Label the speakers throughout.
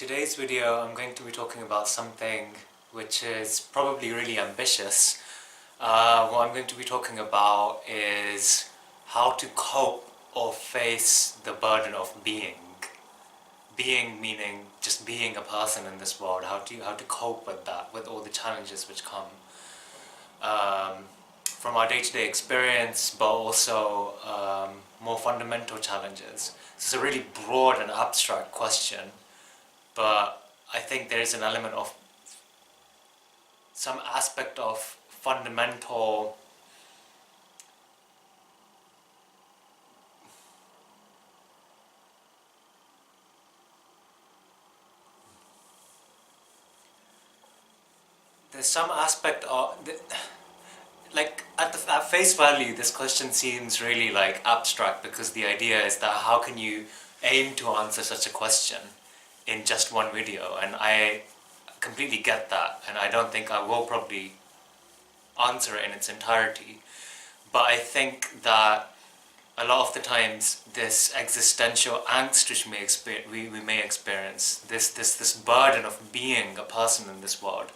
Speaker 1: today's video I'm going to be talking about something which is probably really ambitious. What I'm going to be talking about is how to cope or face the burden of being. Being meaning just being a person in this world, how to cope with that, with all the challenges which come from our day-to-day experience, but also more fundamental challenges. It's a really broad and abstract question, but I think there is an element of some aspect of fundamental there's some aspect of like at face value this question seems really like abstract, because the idea is that how can you aim to answer such a question in just one video, and I completely get that, and I don't think I will probably answer it in its entirety, but I think that a lot of the times this existential angst which we may experience, this burden of being a person in this world,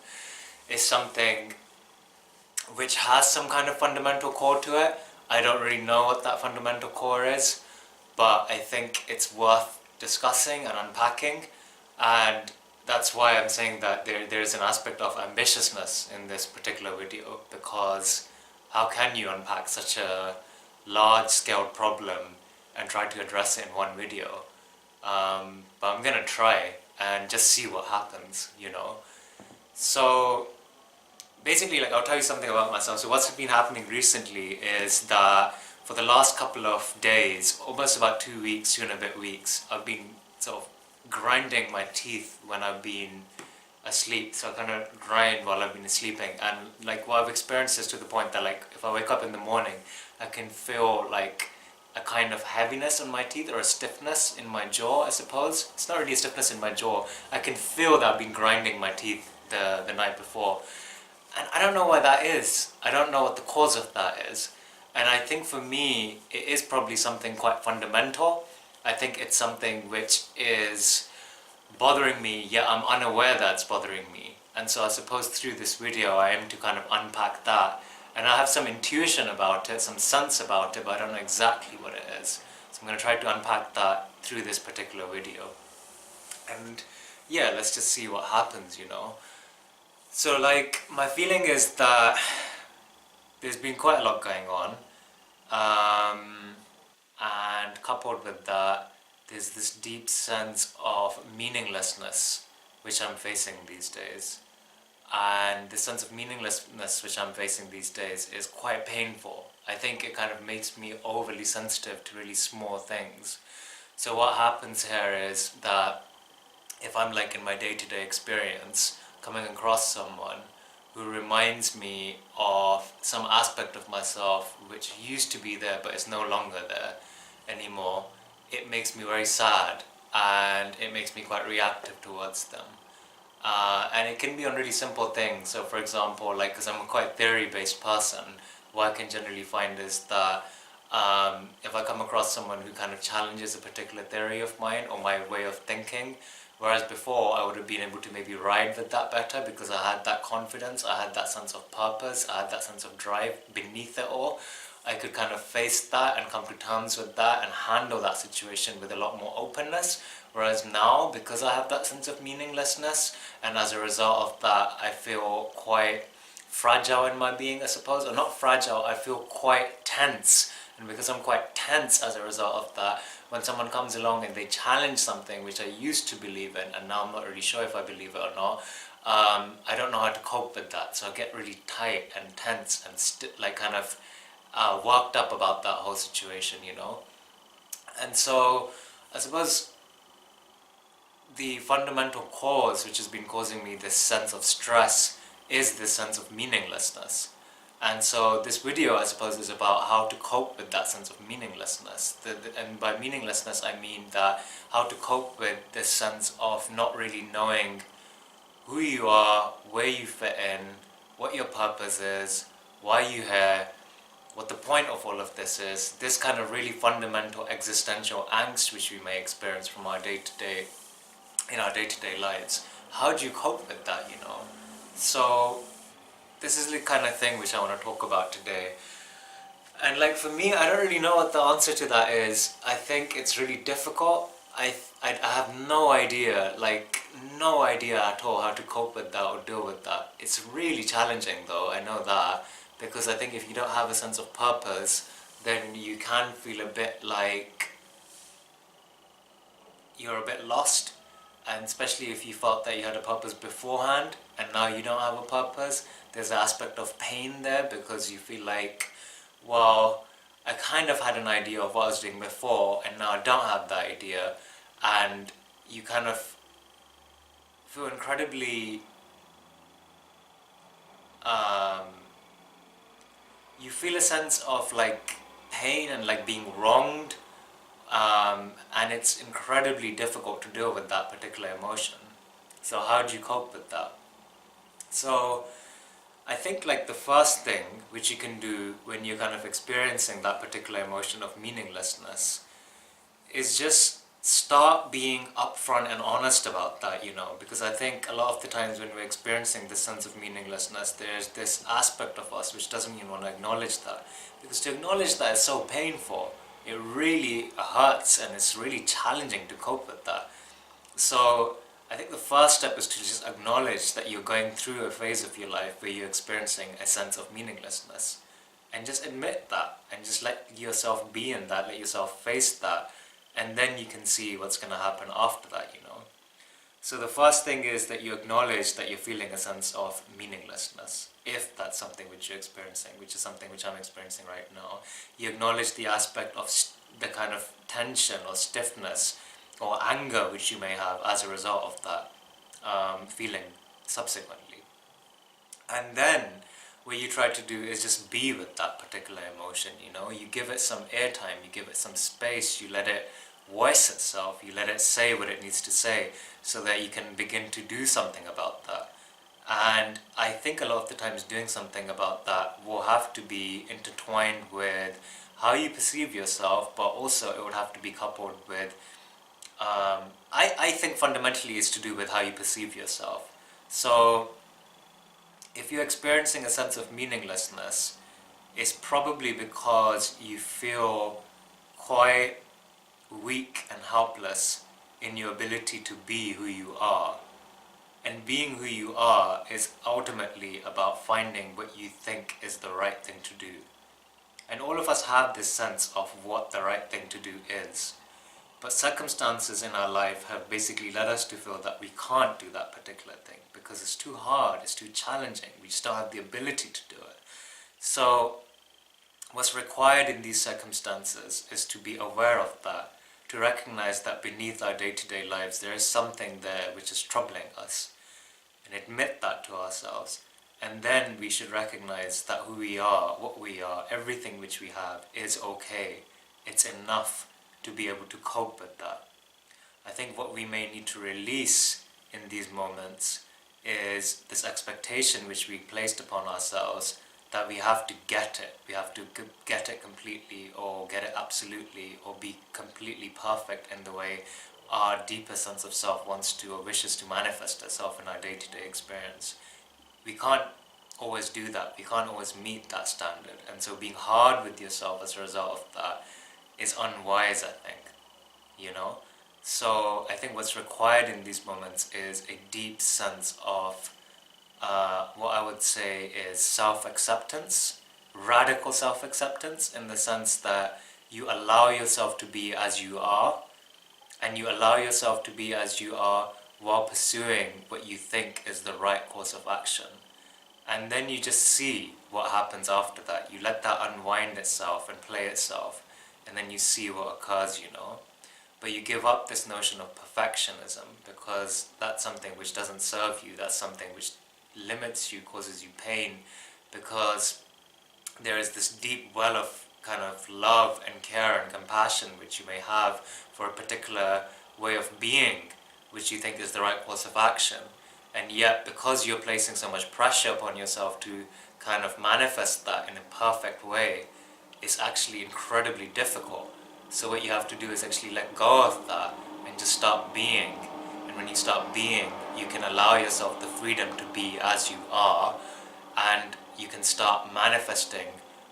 Speaker 1: is something which has some kind of fundamental core to it. I don't really know what that fundamental core is, but I think it's worth discussing and unpacking, and that's why I'm saying that there's an aspect of ambitiousness in this particular video, because how can you unpack such a large-scale problem and try to address it in one video? But I'm gonna try and just see what happens, you know. So basically, like, I'll tell you something about myself. So what's been happening recently is that for the last couple of days, almost about 2 weeks, 2.5 weeks, I've been sort of grinding my teeth when I've been asleep. So I kind of grind while I've been sleeping, and like what I've experienced is to the point that, like, if I wake up in the morning, I can feel like a kind of heaviness on my teeth, or a stiffness in my jaw, I suppose. It's not really a stiffness in my jaw. I can feel that I've been grinding my teeth the night before. And I don't know why that is. I don't know what the cause of that is. And I think for me, it is probably something quite fundamental. I think it's something which is bothering me, yet I'm unaware that it's bothering me. And so I suppose through this video, I aim to kind of unpack that. And I have some intuition about it, some sense about it, but I don't know exactly what it is. So I'm going to try to unpack that through this particular video. And yeah, let's just see what happens, you know. So, like, my feeling is that there's been quite a lot going on, and coupled with that, there's this deep sense of meaninglessness which I'm facing these days. And the sense of meaninglessness which I'm facing these days is quite painful. I think it kind of makes me overly sensitive to really small things. So what happens here is that if I'm, like, in my day-to-day experience, coming across someone who reminds me of some aspect of myself which used to be there but is no longer there anymore, it makes me very sad, and it makes me quite reactive towards them. And it can be on really simple things. So for example, like, because I'm a quite theory-based person, what I can generally find is that if I come across someone who kind of challenges a particular theory of mine or my way of thinking, whereas before I would have been able to maybe ride with that better because I had that confidence, I had that sense of purpose, I had that sense of drive beneath it all. I could kind of face that and come to terms with that and handle that situation with a lot more openness. Whereas now, because I have that sense of meaninglessness, and as a result of that, I feel quite fragile in my being, I suppose. Or not fragile, I feel quite tense. And because I'm quite tense as a result of that, when someone comes along and they challenge something which I used to believe in, and now I'm not really sure if I believe it or not, I don't know how to cope with that. So I get really tight and tense and like kind of worked up about that whole situation, you know. And so I suppose the fundamental cause which has been causing me this sense of stress is this sense of meaninglessness. And so this video, I suppose, is about how to cope with that sense of meaninglessness. And by meaninglessness, I mean that how to cope with this sense of not really knowing who you are, where you fit in, what your purpose is, why you're here, what the point of all of this is. This kind of really fundamental existential angst which we may experience from our day-to-day in our day-to-day lives. How do you cope with that, So this is the kind of thing which I want to talk about today. And like for me, I don't really know what the answer to that is. I think it's really difficult. I have no idea, like no idea at all how to cope with that or deal with that. It's really challenging though, I know that, because I think if you don't have a sense of purpose, then you can feel a bit like you're a bit lost. And especially if you felt that you had a purpose beforehand and now you don't have a purpose, there's an aspect of pain there because you feel like, well, I kind of had an idea of what I was doing before and now I don't have that idea, and you kind of feel incredibly, you feel a sense of like pain and like being wronged, and it's incredibly difficult to deal with that particular emotion. So how do you cope with that? So I think like the first thing which you can do when you're kind of experiencing that particular emotion of meaninglessness is just start being upfront and honest about that, because I think a lot of the times when we're experiencing this sense of meaninglessness, there's this aspect of us which doesn't even want to acknowledge that, because to acknowledge that is so painful. It really hurts and it's really challenging to cope with that. So I think the first step is to just acknowledge that you're going through a phase of your life where you're experiencing a sense of meaninglessness, and just admit that and just let yourself be in that, let yourself face that, and then you can see what's going to happen after that, So the first thing is that you acknowledge that you're feeling a sense of meaninglessness, if that's something which you're experiencing, which is something which I'm experiencing right now. You acknowledge the aspect of the kind of tension or stiffness or anger which you may have as a result of that feeling subsequently. And then what you try to do is just be with that particular emotion, You give it some airtime, you give it some space, you let it voice itself, you let it say what it needs to say so that you can begin to do something about that. And I think a lot of the times doing something about that will have to be intertwined with how you perceive yourself, but also it would have to be coupled with, I think fundamentally it's to do with how you perceive yourself. So if you're experiencing a sense of meaninglessness, it's probably because you feel quite weak and helpless in your ability to be who you are. And being who you are is ultimately about finding what you think is the right thing to do. And all of us have this sense of what the right thing to do is. But circumstances in our life have basically led us to feel that we can't do that particular thing because it's too hard, it's too challenging, we just don't have the ability to do it. So what's required in these circumstances is to be aware of that, to recognize that beneath our day-to-day lives there is something there which is troubling us, and admit that to ourselves. And then we should recognize that who we are, what we are, everything which we have is okay. It's enough to be able to cope with that. I think what we may need to release in these moments is this expectation which we placed upon ourselves that we have to get it. We have to get it completely, or get it absolutely, or be completely perfect in the way our deeper sense of self wants to or wishes to manifest itself in our day-to-day experience. We can't always do that. We can't always meet that standard. And so being hard with yourself as a result of that is unwise, I think, So I think what's required in these moments is a deep sense of what I would say is self-acceptance, radical self-acceptance, in the sense that you allow yourself to be as you are, and you allow yourself to be as you are while pursuing what you think is the right course of action. And then you just see what happens after that. You let that unwind itself and play itself, and then you see what occurs, But you give up this notion of perfectionism, because that's something which doesn't serve you, that's something which limits you, causes you pain, because there is this deep well of kind of love and care and compassion which you may have for a particular way of being, which you think is the right course of action. And yet, because you're placing so much pressure upon yourself to kind of manifest that in a perfect way, it's actually incredibly difficult. So what you have to do is actually let go of that and just start being, and when you start being, you can allow yourself the freedom to be as you are, and you can start manifesting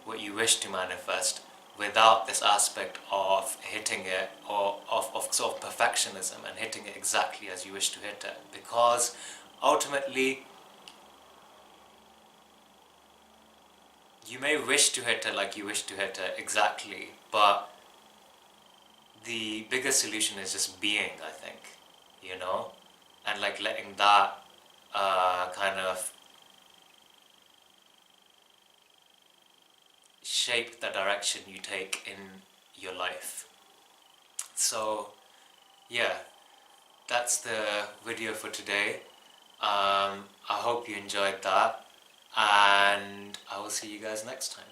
Speaker 1: what you wish to manifest without this aspect of hitting it, or of sort of perfectionism and hitting it exactly as you wish to hit it. Because ultimately, you may wish to hit it like you wish to hit it exactly, but the bigger solution is just being, I think, you know, and like letting that kind of shape the direction you take in your life. So yeah, that's the video for today. I hope you enjoyed that, and I will see you guys next time.